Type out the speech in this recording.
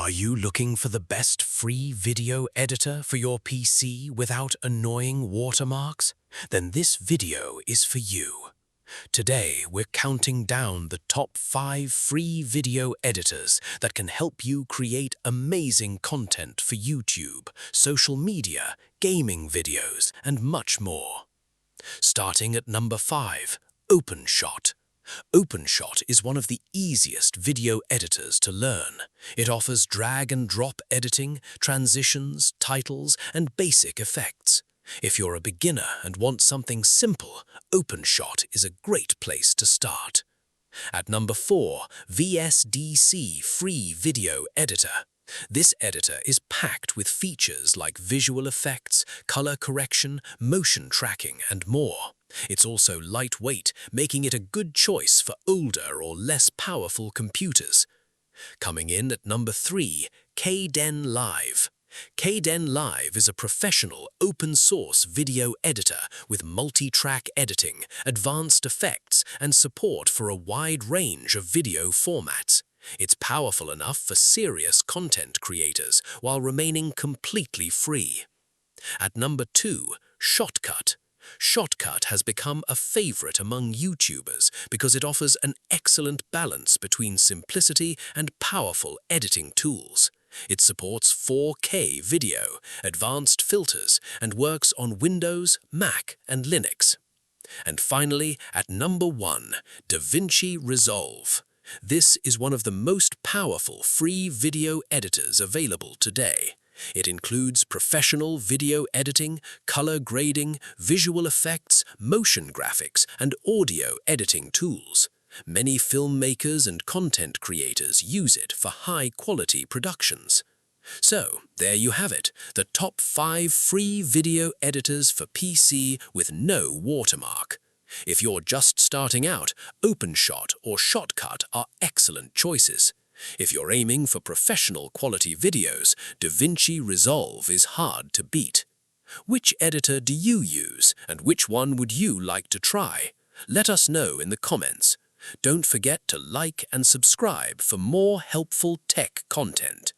Are you looking for the best free video editor for your PC without annoying watermarks? Then this video is for you. Today, we're counting down the top 5 free video editors that can help you create amazing content for YouTube, social media, gaming videos, and much more. Starting at number 5, OpenShot. OpenShot is one of the easiest video editors to learn. It offers drag and drop editing, transitions, titles, and basic effects. If you're a beginner and want something simple, OpenShot is a great place to start. At number 4, VSDC Free Video Editor. This editor is packed with features like visual effects, color correction, motion tracking, and more. It's also lightweight, making it a good choice for older or less powerful computers. Coming in at number 3, Kden Live. Kden Live is a professional open-source video editor with multi-track editing, advanced effects, and support for a wide range of video formats. It's powerful enough for serious content creators while remaining completely free. At number 2, Shotcut. Shotcut has become a favorite among YouTubers because it offers an excellent balance between simplicity and powerful editing tools. It supports 4K video, advanced filters, and works on Windows, Mac, and Linux. And finally, at number 1, DaVinci Resolve. This is one of the most powerful free video editors available today. It includes professional video editing, color grading, visual effects, motion graphics, and audio editing tools. Many filmmakers and content creators use it for high-quality productions. So, there you have it, the top 5 free video editors for PC with no watermark. If you're just starting out, OpenShot or Shotcut are excellent choices. If you're aiming for professional quality videos, DaVinci Resolve is hard to beat. Which editor do you use, and which one would you like to try? Let us know in the comments. Don't forget to like and subscribe for more helpful tech content.